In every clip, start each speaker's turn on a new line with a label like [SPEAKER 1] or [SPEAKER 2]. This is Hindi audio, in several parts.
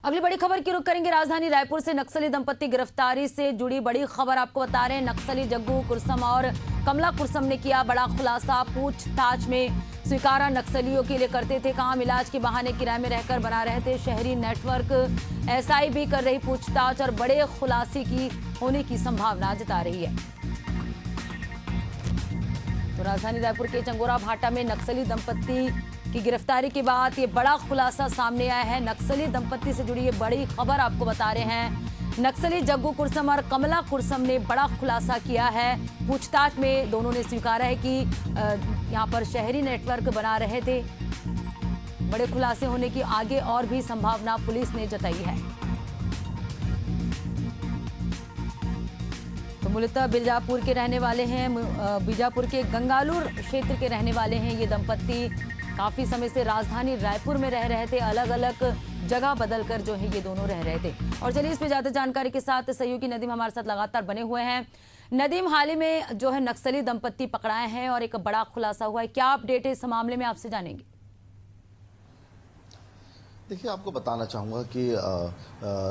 [SPEAKER 1] अगली बड़ी खबर की रुख करेंगे। राजधानी रायपुर से नक्सली दंपत्ति गिरफ्तारी से जुड़ी बड़ी खबर आपको बता रहे हैं। नक्सली जग्गू कुरसम और कमला कुरसम ने किया बड़ा खुलासा। पूछताछ में स्वीकारा नक्सलियों के लिए करते थे काम, इलाज के बहाने किराए में रहकर बना रहे थे शहरी नेटवर्क। एसआई भी कर रही पूछताछ और बड़े खुलासे की होने की संभावना जता रही है। तो राजधानी रायपुर के चंगोरा भाटा में नक्सली दंपत्ति की गिरफ्तारी के बाद ये बड़ा खुलासा सामने आया है। नक्सली दंपत्ति से जुड़ी ये बड़ी खबर आपको बता रहे हैं। नक्सली जग्गू कुरसम और कमला कुरसम ने बड़ा खुलासा किया है। पूछताछ में दोनों ने स्वीकारा है कि यहाँ पर शहरी नेटवर्क बना रहे थे। बड़े खुलासे होने की आगे और भी संभावना पुलिस ने जताई है। तो मूलतः बीजापुर के रहने वाले हैं, बीजापुर के गंगालूर क्षेत्र के रहने वाले हैं ये दंपत्ति। काफी समय से राजधानी रायपुर में रह रहे थे, अलग अलग जगह बदलकर जो है ये दोनों रह रहे थे। और चलिए इस पे ज्यादा जानकारी के साथ सहयोगी नदीम हमारे साथ लगातार बने हुए हैं। नदीम, हाल ही में जो है नक्सली दंपत्ति पकड़ाए हैं और एक बड़ा खुलासा हुआ है, क्या अपडेट है इस मामले में, आपसे जानेंगे।
[SPEAKER 2] देखिए, आपको बताना चाहूँगा कि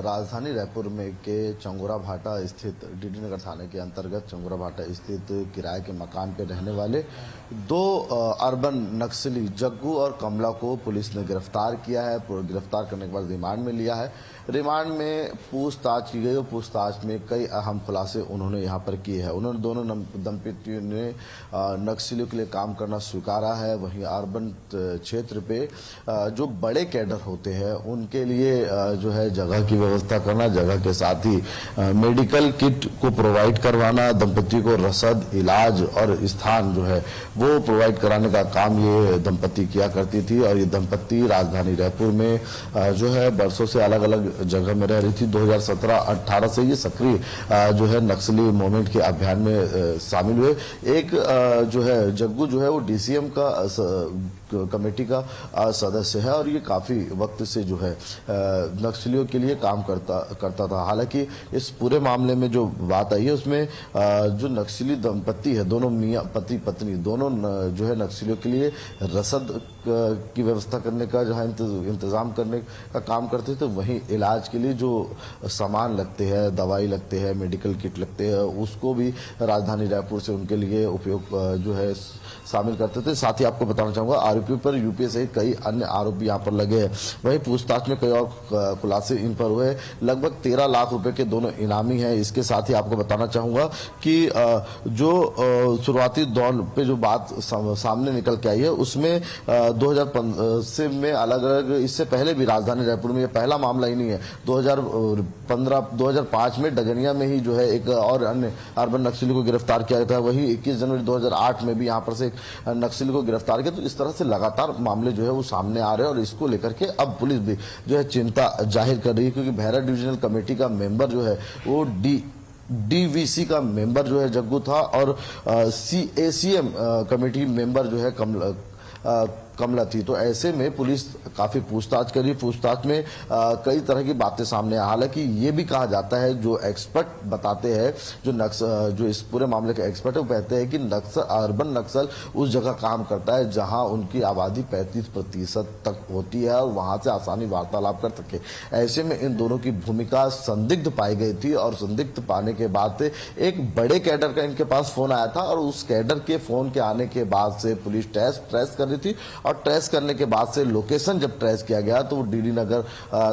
[SPEAKER 2] राजधानी रायपुर में के चंगोरा भाटा स्थित डीडी नगर थाने के अंतर्गत चंगोरा भाटा स्थित किराए के मकान पर रहने वाले दो अर्बन नक्सली जग्गू और कमला को पुलिस ने गिरफ्तार किया है। गिरफ्तार करने के बाद रिमांड में लिया है। रिमांड में पूछताछ की गई और पूछताछ में कई अहम खुलासे उन्होंने यहाँ पर किए हैं। उन्होंने दोनों दंपतियों ने नक्सलियों के लिए काम करना स्वीकारा है। वहीं अर्बन क्षेत्र पे जो बड़े कैडर होते हैं उनके लिए जो है जगह की व्यवस्था करना, जगह के साथ ही मेडिकल किट को प्रोवाइड करवाना, दंपति को रसद, इलाज और स्थान जो है वो प्रोवाइड कराने का काम ये दंपत्ति किया करती थी। और ये दंपत्ति राजधानी रायपुर में जो है बरसों से अलग अलग जगह में रह रही थी। 2017-18 से ये सक्रिय जो है नक्सली मूवमेंट के अभियान में शामिल हुए। एक जो है जग्गू जो है वो डीसीएम का कमेटी का सदस्य है और ये काफी वक्त से जो है नक्सलियों के लिए काम करता था। हालांकि इस पूरे मामले में जो बात आई है उसमें जो नक्सली दंपत्ति है, दोनों मियां पति पत्नी दोनों जो है नक्सलियों के लिए रसद की व्यवस्था करने का जहां इंतजाम करने का काम करते थे, वहीं इलाज के लिए जो सामान लगते हैं, दवाई लगते हैं, मेडिकल किट लगते हैं, उसको भी राजधानी रायपुर से उनके लिए उपयोग जो है शामिल करते थे। साथ ही आपको बताना चाहूंगा आरोपी पर यूपीए सहित कई अन्य आरोप यहाँ पर लगे हैं। वहीं पूछताछ में कई और खुलासे इन पर हुए। लगभग 13 लाख रुपए के दोनों इनामी हैं। इसके साथ ही आपको बताना चाहूंगा कि जो शुरुआती दौर पे जो बात सामने निकल के आई है उसमें 2015 से में अलग अलग, इससे पहले भी राजधानी रायपुर में ये पहला मामला ही नहीं है। 2005 में डगनिया में ही जो है एक और अन्य अर्बन नक्सली को गिरफ्तार किया गया था। वही 21 जनवरी 2008 में भी यहाँ पर से एक नक्सली को गिरफ्तार किया। तो इस तरह से लगातार मामले जो है वो सामने आ रहे हैं और इसको लेकर के अब पुलिस भी जो है चिंता जाहिर कर रही है, क्योंकि बहरा डिविजनल कमेटी का मेंबर जो है वो डीवीसी का मेंबर जो है जग्गू था और सीएसीएम कमेटी मेंबर जो है कमला थी। तो ऐसे में पुलिस काफी पूछताछ करी। पूछताछ में कई तरह की बातें सामने आई। हालांकि ये भी कहा जाता है, जो एक्सपर्ट बताते हैं, जो इस पूरे मामले के एक्सपर्ट है वो कहते हैं कि अर्बन नक्सल उस जगह काम करता है जहां उनकी आबादी 35% तक होती है और वहां से आसानी वार्तालाप कर सके। ऐसे में इन दोनों की भूमिका संदिग्ध पाई गई थी और संदिग्ध पाने के बाद से एक बड़े कैडर का इनके पास फोन आया था और उस कैडर के फोन के आने के बाद से पुलिस ट्रेस कर रही थी और ट्रेस करने के बाद से लोकेशन जब ट्रेस किया गया तो वो डीडी नगर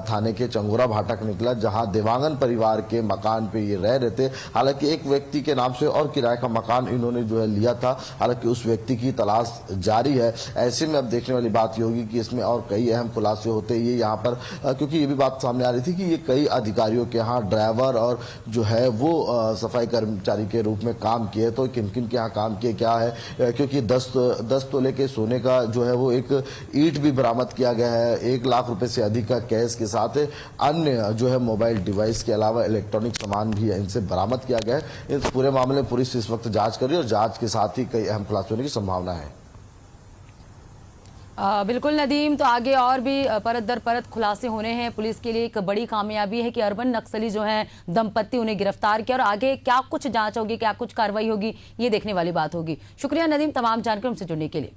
[SPEAKER 2] थाने के चंगोरा भाटा का निकला, जहां देवांगन परिवार के मकान पे ये रह रहे थे। हालांकि एक व्यक्ति के नाम से और किराए का मकान इन्होंने जो है लिया था। हालांकि उस व्यक्ति की तलाश जारी है। ऐसे में अब देखने वाली बात ये होगी कि इसमें और कई अहम खुलासे होते ये यहाँ पर, क्योंकि ये भी बात सामने आ रही थी कि ये कई अधिकारियों के यहाँ ड्राइवर और जो है वो सफाई कर्मचारी के रूप में काम किए। तो किन किन के यहाँ काम किए क्या है, क्योंकि 10 तोले के सोने का जो है वो एक ईंट भी बरामद किया गया है। 1 लाख रुपए से अधिक का कैश के साथ अन्य जो है मोबाइल डिवाइस के अलावा इलेक्ट्रॉनिक सामान भी इनसे बरामद किया गया है। इस पूरे मामले में पुलिस इस वक्त जांच कर रही है और जांच के साथ ही कई अहम खुलासे होने की संभावना है।
[SPEAKER 1] बिल्कुल नदीम, तो आगे और भी परत दर परत खुलासे होने हैं। पुलिस के लिए एक बड़ी कामयाबी है कि अर्बन नक्सली जो है दंपत्ति उन्हें गिरफ्तार किया और आगे क्या कुछ जांच होगी, क्या कुछ कार्रवाई होगी, ये देखने वाली बात होगी। शुक्रिया नदीम तमाम जानकारी हमसे जुड़ने के लिए।